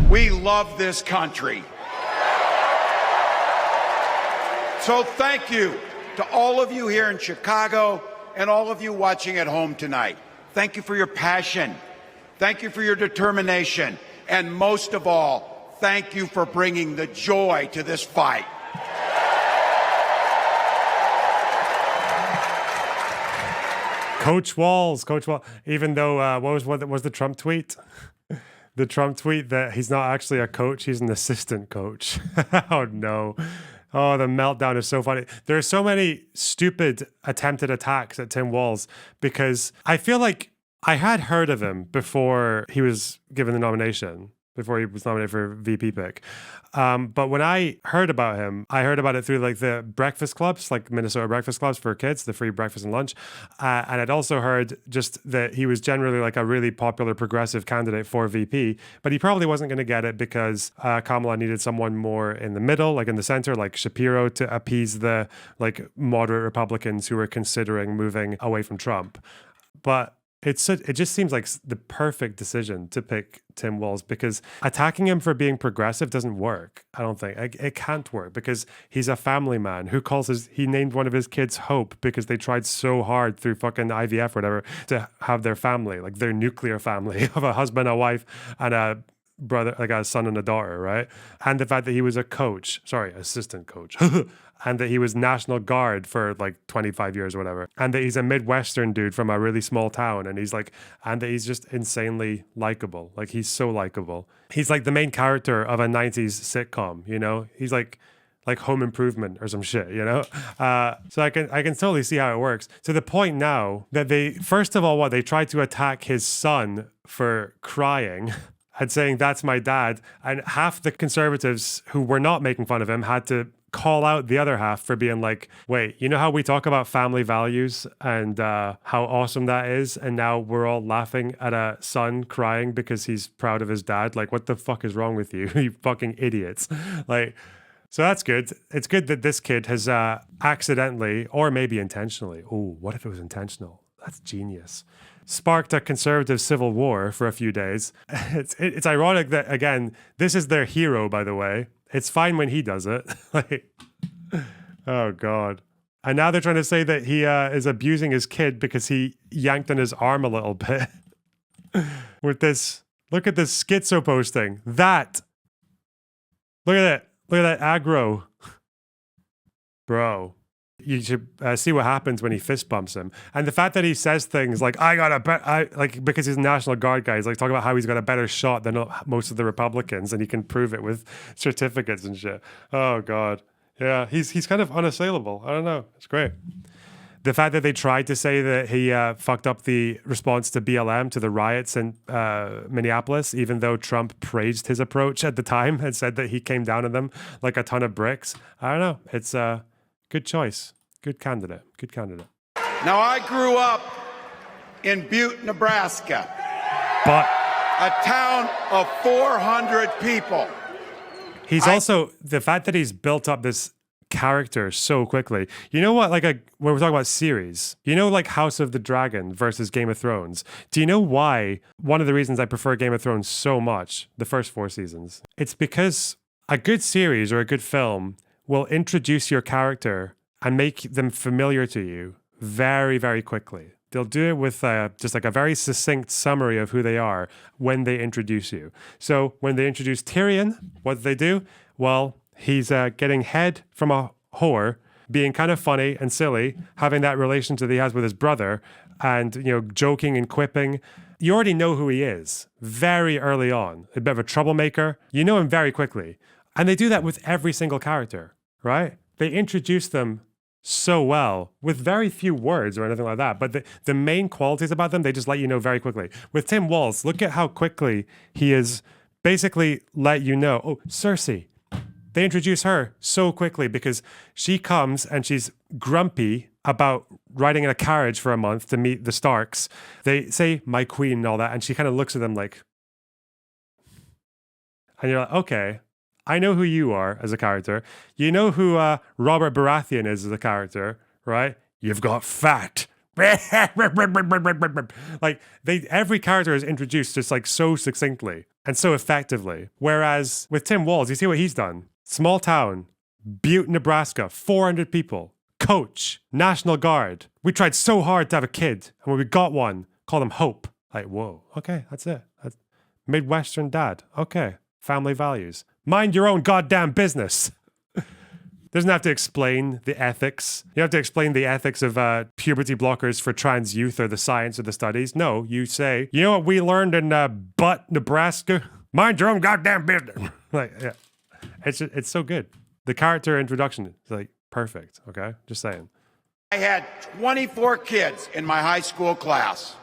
We love this country. So thank you to all of you here in Chicago and all of you watching at home tonight. Thank you for your passion. Thank you for your determination. And most of all, thank you for bringing the joy to this fight. Coach Walz. Even though, what was the Trump tweet? The Trump tweet that he's not actually a coach, he's an assistant coach. Oh, no. Oh, the meltdown is so funny. There are so many stupid attempted attacks at Tim Walz because I feel like I had heard of him before he was given the nomination, before he was nominated for VP pick. But when I heard about him, I heard about it through like the breakfast clubs, like Minnesota breakfast clubs for kids, the free breakfast and lunch. And I'd also heard just that he was generally like a really popular progressive candidate for VP, but he probably wasn't going to get it because Kamala needed someone more in the middle, like in the center, like Shapiro, to appease the like moderate Republicans who were considering moving away from Trump. But it just seems like the perfect decision to pick Tim Walz because attacking him for being progressive doesn't work. I don't think it can't work because he's a family man who he named one of his kids Hope because they tried so hard through fucking IVF or whatever to have their family, like their nuclear family of a husband, a wife, and a brother, like a son and a daughter, right? And the fact that he was assistant coach. And that he was National Guard for like 25 years or whatever. And that he's a Midwestern dude from a really small town. And that he's just insanely likable. Like he's so likable. He's like the main character of a 90s sitcom, you know? He's like Home Improvement or some shit, you know? So I can totally see how it works. To the point now that first of all, they tried to attack his son for crying and saying, that's my dad. And half the conservatives who were not making fun of him had to call out the other half for being like, wait, you know how we talk about family values and how awesome that is? And now we're all laughing at a son crying because he's proud of his dad. Like, what the fuck is wrong with you? You fucking idiots. Like, so that's good. It's good that this kid has accidentally, or maybe intentionally, oh, what if it was intentional? That's genius. Sparked a conservative civil war for a few days. It's ironic that, again, this is their hero, by the way. It's fine when he does it. Like, oh, God. And now they're trying to say that he is abusing his kid because he yanked on his arm a little bit. With this, look at this schizo posting. Look at it. Look at that aggro. Bro. You should see what happens when he fist bumps him. And the fact that he says things like, because he's a National Guard guy, he's like talking about how he's got a better shot than most of the Republicans and he can prove it with certificates and shit. Oh, God. Yeah, he's kind of unassailable. I don't know. It's great. The fact that they tried to say that he fucked up the response to BLM, to the riots in Minneapolis, even though Trump praised his approach at the time and said that he came down on them like a ton of bricks. I don't know. It's good choice. Good candidate. Good candidate. Now, I grew up in Butte, Nebraska, but a town of 400 people. He's also, the fact that he's built up this character so quickly. You know what, when we're talking about series, you know, like House of the Dragon versus Game of Thrones. Do you know why? One of the reasons I prefer Game of Thrones so much, the first 4 seasons, it's because a good series or a good film will introduce your character and make them familiar to you very, very quickly. They'll do it with just like a very succinct summary of who they are when they introduce you. So when they introduce Tyrion, what do they do? Well, he's getting head from a whore, being kind of funny and silly, having that relationship that he has with his brother, and, you know, joking and quipping. You already know who he is very early on. A bit of a troublemaker. You know him very quickly. And they do that with every single character, right? They introduce them so well with very few words or anything like that. But the main qualities about them, they just let you know very quickly. With Tim Walz, look at how quickly he is basically let you know, oh, Cersei. They introduce her so quickly because she comes and she's grumpy about riding in a carriage for a month to meet the Starks. They say, my queen and all that. And she kind of looks at them like, and you're like, okay, I know who you are as a character. You know who Robert Baratheon is as a character, right? You've got fat. like every character is introduced just like so succinctly and so effectively. Whereas with Tim Walz, you see what he's done. Small town, Butte, Nebraska, 400 people, coach, National Guard. We tried so hard to have a kid, and when we got one, called him Hope. Like, whoa, okay, that's it. That's Midwestern dad. Okay, family values. Mind your own goddamn business. Doesn't have to explain the ethics. You have to explain the ethics of puberty blockers for trans youth or the science or the studies. No, you say, you know what we learned in Butt, Nebraska? Mind your own goddamn business. Like, yeah, it's so good. The character introduction is like perfect. Okay, just saying. I had 24 kids in my high school class,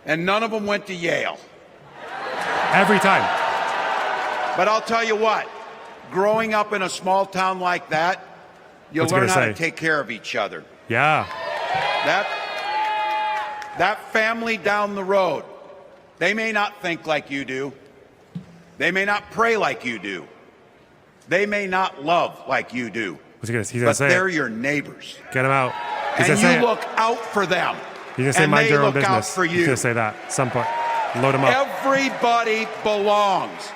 and none of them went to Yale. Every time. But I'll tell you what. Growing up in a small town like that, you'll learn how to take care of each other. Yeah. That family down the road, they may not think like you do. They may not pray like you do. They may not love like you do. He's gonna but say they're it. your neighbors. Get him out. And you look out for them. He's gonna say and mind they your own look out business. for He's you. gonna say that at some point. Load him up. Everybody belongs.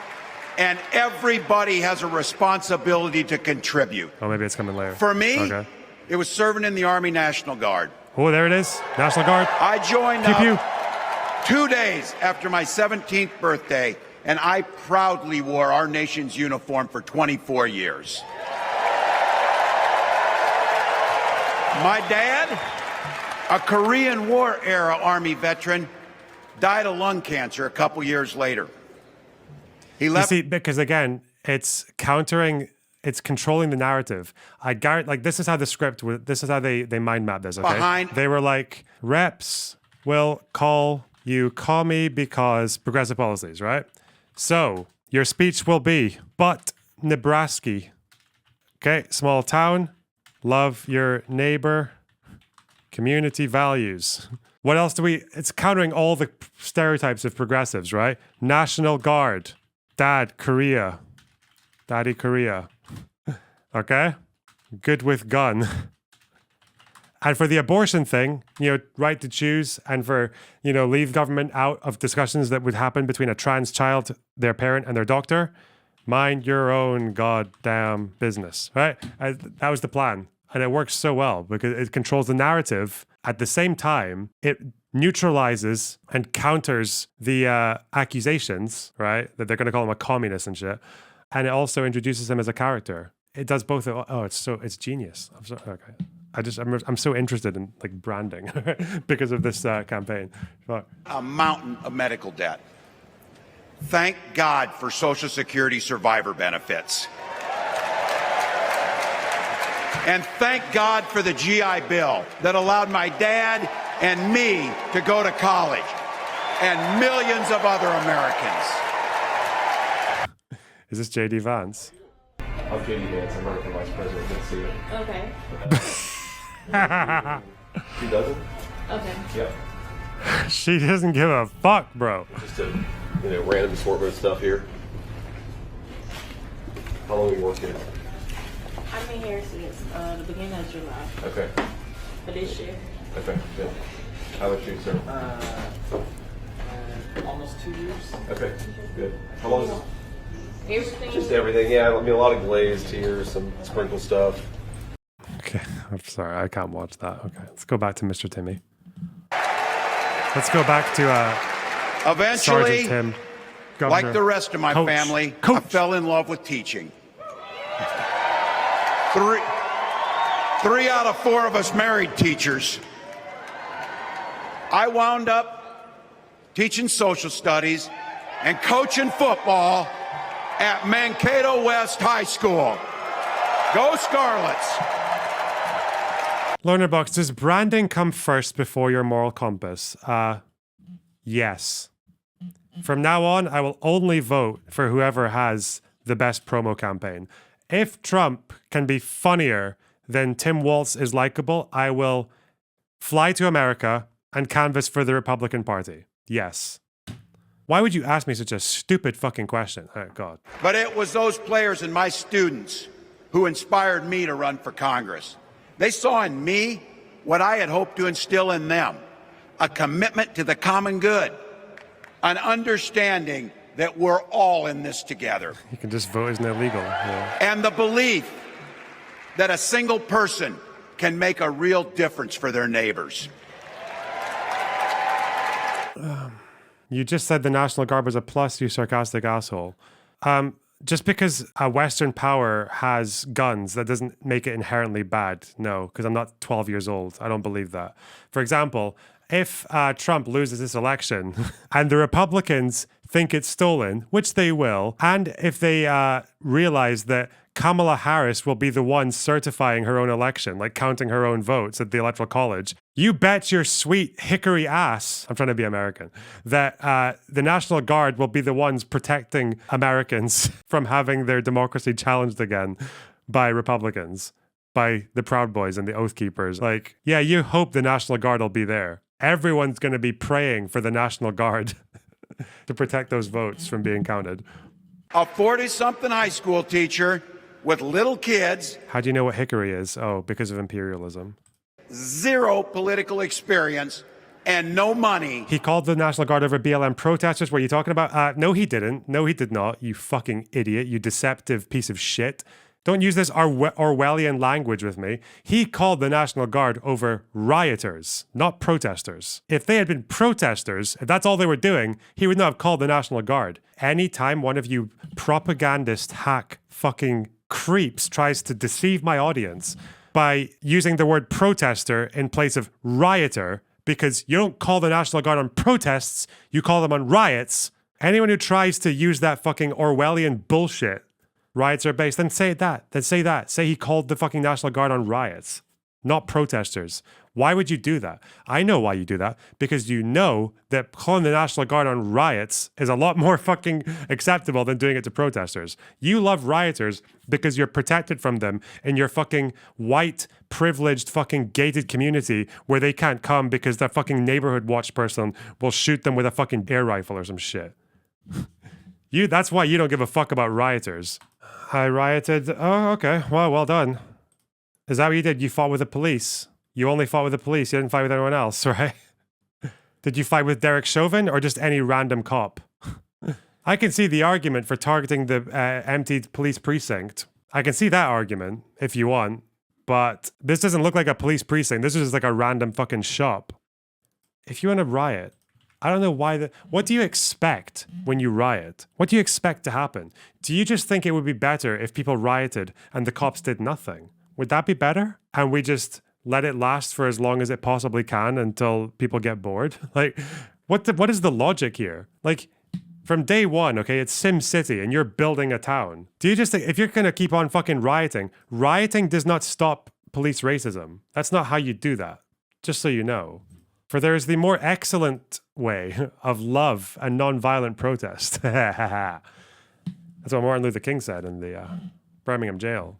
And everybody has a responsibility to contribute. Oh, maybe it's coming later. For me, okay. It was serving in the Army National Guard. Oh, there it is. National Guard. I joined Pew, pew. 2 days after my 17th birthday, and I proudly wore our nation's uniform for 24 years. My dad, a Korean War era Army veteran, died of lung cancer a couple years later. He left. You see, because again, it's controlling the narrative. I guarantee, like, this is how the script, this is how they mind map this, okay? They were like, reps will call me because progressive policies, right? So, your speech will be, but Nebraska, okay? Small town, love your neighbor, community values. What else do it's countering all the stereotypes of progressives, right? National Guard. Daddy Korea. Okay? Good with gun. And for the abortion thing, right to choose, and for, leave government out of discussions that would happen between a trans child, their parent, and their doctor, mind your own goddamn business, right? That was the plan. And it works so well because it controls the narrative. At the same time, it neutralizes and counters the accusations, right? That they're going to call him a communist and shit. And it also introduces him as a character. It does both. Oh, it's genius. I'm so interested in like branding because of this campaign. A mountain of medical debt. Thank God for Social Security survivor benefits. And thank God for the GI Bill that allowed my dad and me to go to college, and millions of other Americans. Is this JD Vance? I'm JD Vance. I'm running for vice president. Good to see you. Okay. She doesn't? Okay. Yep. She doesn't give a fuck, bro. Just a random assortment of stuff here. How long have you worked here? I've been here since the beginning of July Okay. for this year. Okay, good. How about you, sir? Almost 2 years. Okay, good. How long is it? Everything. Just everything, yeah. I mean, a lot of glazed here, some sprinkle stuff. Okay, I'm sorry, I can't watch that. Okay, let's go back to Mr. Timmy. Let's go back to Eventually, Sergeant Tim. Governor. like the rest of my family, I fell in love with teaching. Three out of 4 of us married teachers. I wound up teaching social studies and coaching football at Mankato West High School. Go Scarlets! Lonerbox, does branding come first before your moral compass? Yes. From now on, I will only vote for whoever has the best promo campaign. If Trump can be funnier than Tim Walz is likable, I will fly to America and canvass for the Republican Party. Yes. Why would you ask me such a stupid fucking question? Oh, God. But it was those players and my students who inspired me to run for Congress. They saw in me what I had hoped to instill in them, a commitment to the common good, an understanding that we're all in this together. You can just vote isn't illegal. Yeah. And the belief that a single person can make a real difference for their neighbors. You just said the National Guard was a plus, you sarcastic asshole. Just because a Western power has guns, that doesn't make it inherently bad. No, because I'm not 12 years old. I don't believe that. For example, if Trump loses this election and the Republicans think it's stolen, which they will, and if they realize that Kamala Harris will be the one certifying her own election, like counting her own votes at the Electoral College, you bet your sweet hickory ass, I'm trying to be American, that the National Guard will be the ones protecting Americans from having their democracy challenged again by Republicans, by the Proud Boys and the Oath Keepers. Like, yeah, you hope the National Guard will be there. Everyone's going to be praying for the National Guard to protect those votes from being counted. A 40-something high school teacher with little kids. How do you know what hickory is? Oh, because of imperialism. Zero political experience and no money. He called the National Guard over BLM protesters. What are you talking about? No, he didn't. No, he did not. You fucking idiot. You deceptive piece of shit. Don't use this Orwellian language with me. He called the National Guard over rioters, not protesters. If they had been protesters, if that's all they were doing, he would not have called the National Guard. Anytime one of you propagandist hack fucking creeps tries to deceive my audience by using the word protester in place of rioter, because you don't call the National Guard on protests, you call them on riots. Anyone who tries to use that fucking Orwellian bullshit, riots are based, then say that. Then say that. Say he called the fucking National Guard on riots, not protesters. Why would you do that? I know why you do that. Because you know that calling the National Guard on riots is a lot more fucking acceptable than doing it to protesters. You love rioters because you're protected from them in your fucking white, privileged, fucking gated community where they can't come because the fucking neighborhood watch person will shoot them with a fucking air rifle or some shit. That's why you don't give a fuck about rioters. I rioted. Oh, okay. Well done. Is that what you did? You fought with the police. You only fought with the police. You didn't fight with anyone else, right? Did you fight with Derek Chauvin or just any random cop? I can see the argument for targeting the emptied police precinct. I can see that argument if you want, but this doesn't look like a police precinct. This is just like a random fucking shop. If you want to riot, I don't know why. What do you expect when you riot? What do you expect to happen? Do you just think it would be better if people rioted and the cops did nothing? Would that be better? And we just let it last for as long as it possibly can until people get bored? Like, what is the logic here? Like, from day one, okay, it's Sim City and you're building a town. Do you just think, if you're going to keep on fucking rioting does not stop police racism. That's not how you do that. Just so you know. For there is the more excellent way of love and non-violent protest. That's what Martin Luther King said in the Birmingham jail.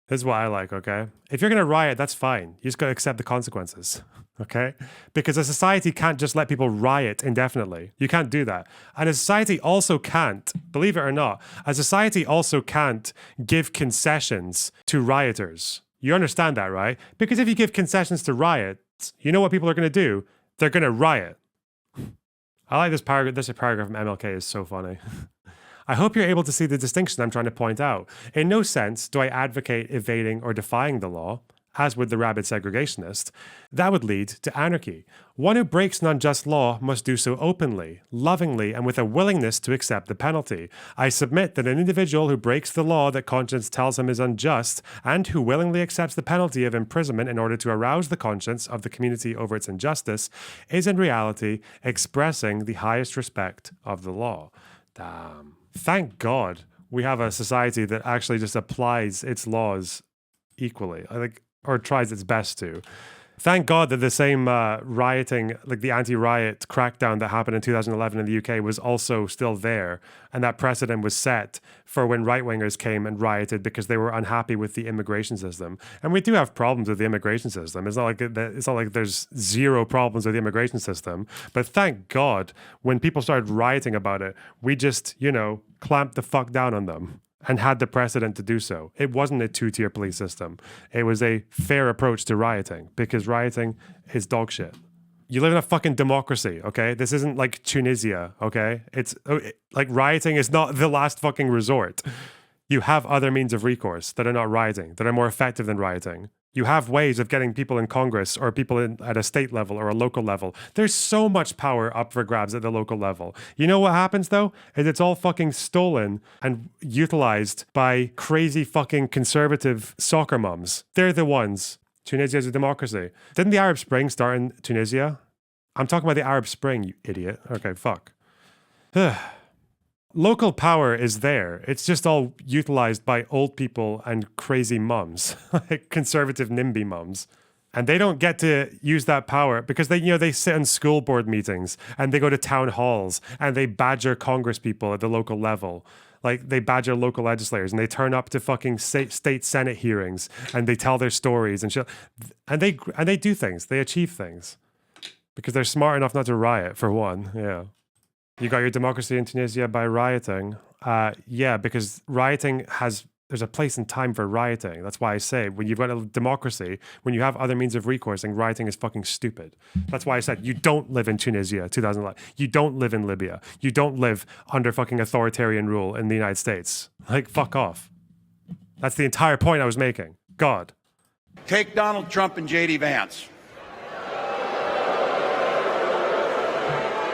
This is what I like, okay? If you're going to riot, that's fine. You just got to accept the consequences, okay? Because a society can't just let people riot indefinitely. You can't do that. And a society also can't, believe it or not, a society also can't give concessions to rioters. You understand that, right? Because if you give concessions to riots, you know what people are going to do? They're going to riot. I like this paragraph. This paragraph from MLK is so funny. I hope you're able to see the distinction I'm trying to point out. In no sense do I advocate evading or defying the law, as would the rabid segregationist. That would lead to anarchy. One who breaks an unjust law must do so openly, lovingly, and with a willingness to accept the penalty. I submit that an individual who breaks the law that conscience tells him is unjust, and who willingly accepts the penalty of imprisonment in order to arouse the conscience of the community over its injustice, is in reality expressing the highest respect of the law. Damn. Thank God we have a society that actually just applies its laws equally, I think, or tries its best to. Thank God that the same rioting, like the anti-riot crackdown that happened in 2011 in the UK was also still there. And that precedent was set for when right-wingers came and rioted because they were unhappy with the immigration system. And we do have problems with the immigration system. It's not like there's zero problems with the immigration system. But thank God when people started rioting about it, we just, clamped the fuck down on them and had the precedent to do so. It wasn't a two-tier police system. It was a fair approach to rioting because rioting is dog shit. You live in a fucking democracy, okay? This isn't like Tunisia, okay? It's like rioting is not the last fucking resort. You have other means of recourse that are not rioting, that are more effective than rioting. You have ways of getting people in Congress or people at a state level or a local level. There's so much power up for grabs at the local level. You know what happens though? Is it's all fucking stolen and utilized by crazy fucking conservative soccer mums. They're the ones. Tunisia is a democracy. Didn't the Arab Spring start in Tunisia? I'm talking about the Arab Spring, you idiot. Okay, fuck. Local power is there. It's just all utilized by old people and crazy mums, like conservative NIMBY mums. And they don't get to use that power because they sit in school board meetings and they go to town halls and they badger Congress people at the local level. Like they badger local legislators and they turn up to fucking state Senate hearings and they tell their stories and shit. And they do things. They achieve things because they're smart enough not to riot, for one. Yeah. You got your democracy in Tunisia by rioting. Yeah, because rioting there's a place and time for rioting. That's why I say when you've got a democracy, when you have other means of recourse, and rioting is fucking stupid. That's why I said you don't live in Tunisia, 2011. You don't live in Libya. You don't live under fucking authoritarian rule in the United States. Like, fuck off. That's the entire point I was making. God. Take Donald Trump and JD Vance.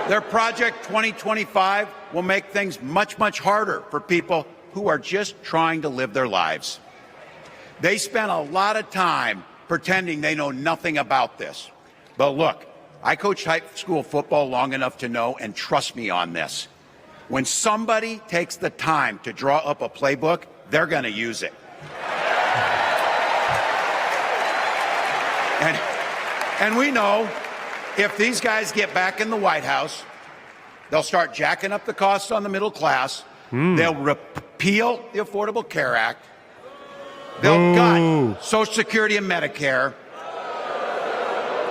Their Project 2025 will make things much, much harder for people who are just trying to live their lives. They spent a lot of time pretending they know nothing about this. But look, I coached high school football long enough to know, and trust me on this, when somebody takes the time to draw up a playbook, they're going to use it. And we know if these guys get back in the White House, they'll start jacking up the costs on the middle class. They'll repeal the Affordable Care Act. They'll gut Social Security and Medicare.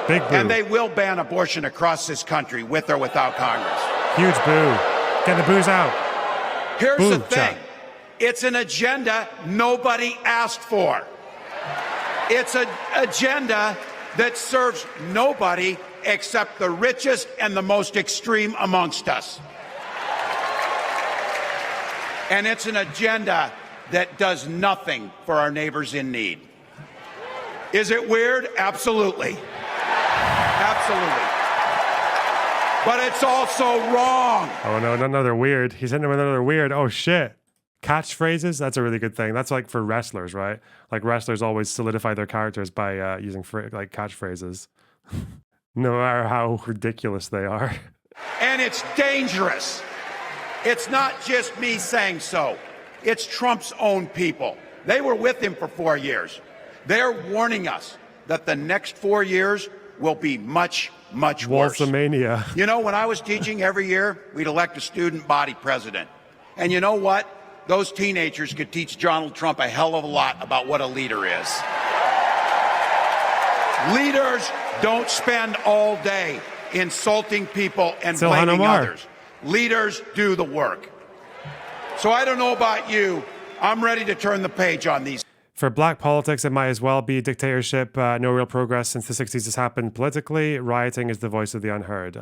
Big boo. And they will ban abortion across this country with or without Congress. Huge boo. Get the booze out. Here's Boo, the thing. Chuck. It's an agenda nobody asked for. It's an agenda that serves nobody except the richest and the most extreme amongst us. And it's an agenda that does nothing for our neighbors in need. Is it weird? Absolutely. Absolutely. But it's also wrong. Oh no, another weird. He's hitting him with another weird. Oh shit. Catchphrases? That's a really good thing. That's like for wrestlers, right? Like wrestlers always solidify their characters by using like catchphrases. No matter how ridiculous they are. And it's dangerous. It's not just me saying so. It's Trump's own people. They were with him for 4 years. They're warning us that the next 4 years will be much, much worse. Waltzmania. You know, when I was teaching every year, we'd elect a student body president. And you know what? Those teenagers could teach Donald Trump a hell of a lot about what a leader is. Leaders don't spend all day insulting people and blaming others. Leaders do the work. So I don't know about you. I'm ready to turn the page on these. For black politics, it might as well be dictatorship. No real progress since the 60s has happened politically. Rioting is the voice of the unheard.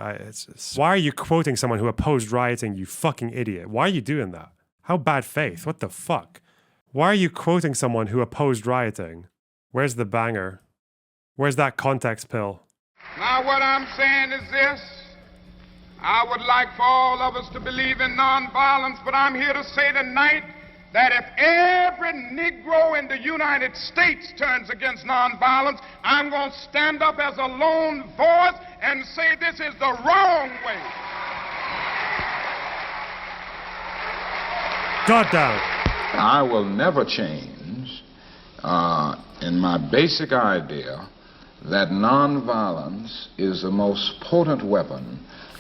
Why are you quoting someone who opposed rioting, you fucking idiot? Why are you doing that? How bad faith? What the fuck? Why are you quoting someone who opposed rioting? Where's the banger? Where's that context pill? Now what I'm saying is this. I would like for all of us to believe in nonviolence, but I'm here to say tonight that if every Negro in the United States turns against nonviolence, I'm going to stand up as a lone voice and say this is the wrong way. God damn it. I will never change in my basic idea that nonviolence is the most potent weapon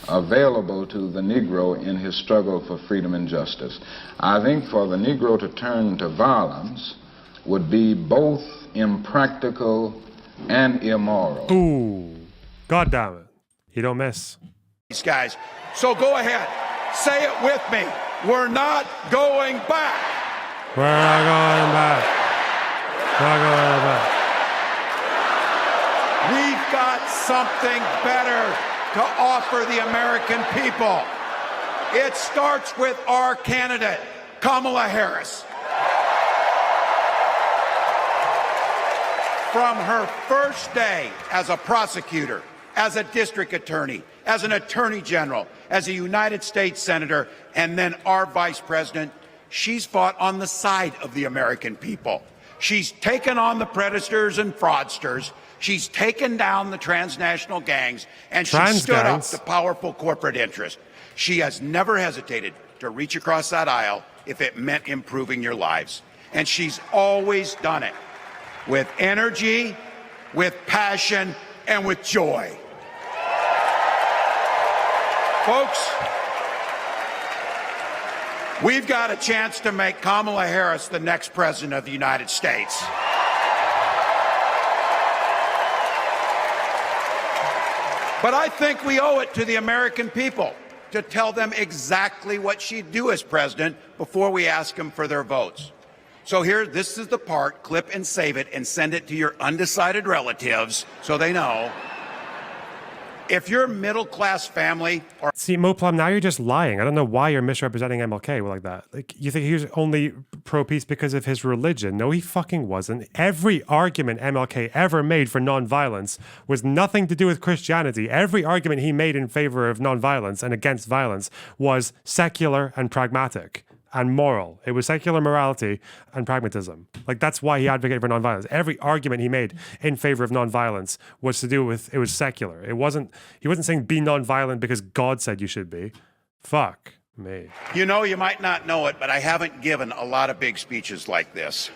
available to the Negro in his struggle for freedom and justice. I think for the Negro to turn to violence would be both impractical and immoral. Ooh, God damn it. You don't miss. These guys. So go ahead. Say it with me. We're not going back. We're not going back. Not going back. We've got something better to offer the American people. It starts with our candidate, Kamala Harris. From her first day as a prosecutor, as a district attorney, as an attorney general, as a United States senator, and then our vice president, she's fought on the side of the American people. She's taken on the predators and fraudsters. She's taken down the transnational gangs, and she stood up to powerful corporate interests. She has never hesitated to reach across that aisle if it meant improving your lives. And she's always done it with energy, with passion, and with joy. Folks, we've got a chance to make Kamala Harris the next president of the United States. But I think we owe it to the American people to tell them exactly what she'd do as president before we ask them for their votes. So here, this is the part, clip and save it and send it to your undecided relatives so they know. If your middle-class family or... See, Moplum, now you're just lying. I don't know why you're misrepresenting MLK like that. Like, you think he was only pro-peace because of his religion? No, he fucking wasn't. Every argument MLK ever made for nonviolence was nothing to do with Christianity. Every argument he made in favor of nonviolence and against violence was secular and pragmatic and moral. It was secular morality and pragmatism. Like, that's why he advocated for nonviolence. Every argument he made in favor of nonviolence was to do with, it was secular. He wasn't saying be nonviolent because God said you should be. Fuck me. You know, you might not know it, but I haven't given a lot of big speeches like this.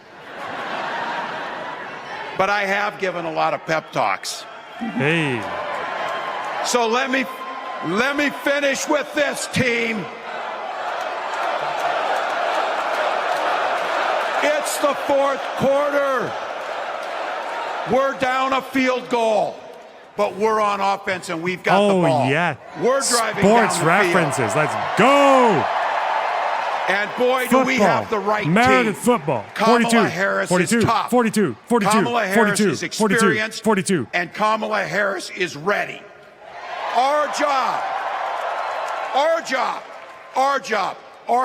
But I have given a lot of pep talks. Hey. So let me finish with this, team. It's the fourth quarter. We're down a field goal, but we're on offense and we've got the ball. Oh, yeah. We're driving Sports down the references. field. Let's go. And boy, Football. do we have the right Meredith team. football. Kamala 42, Harris 42, is tough. 42, 42, Kamala Harris 42, is experienced. 42. And Kamala Harris is ready. Our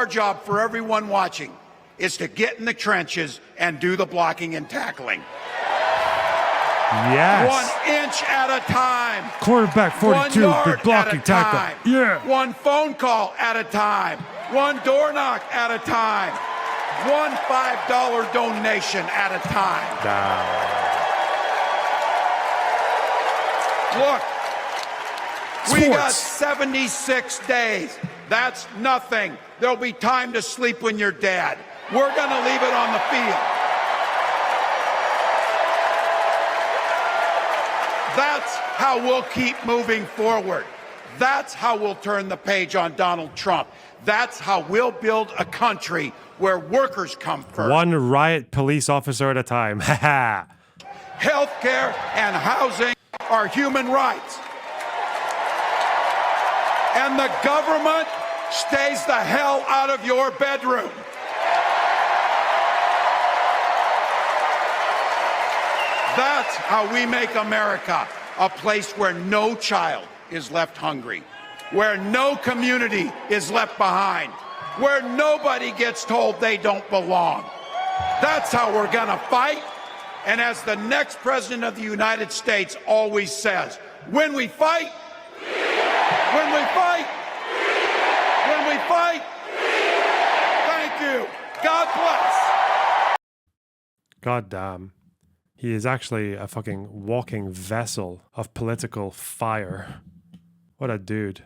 job for everyone watching is to get in the trenches and do the blocking and tackling. Yes. 1 inch at a time. Quarterback 42, 1 yard big blocking at a tackle. time. Yeah. 1 phone call at a time. 1 door knock at a time. 1 $5 donation at a time. Look, we got 76 days. That's nothing. There'll be time to sleep when you're dead. We're going to leave it on the field. That's how we'll keep moving forward. That's how we'll turn the page on Donald Trump. That's how we'll build a country where workers come first. One riot police officer at a time. Ha Healthcare and housing are human rights. And the government stays the hell out of your bedroom. That's how we make America a place where no child is left hungry, where no community is left behind, where nobody gets told they don't belong. That's how we're gonna fight. And as the next president of the United States always says, when we fight, when we fight, when we fight, thank you. God bless. God damn. He is actually a fucking walking vessel of political fire. What a dude.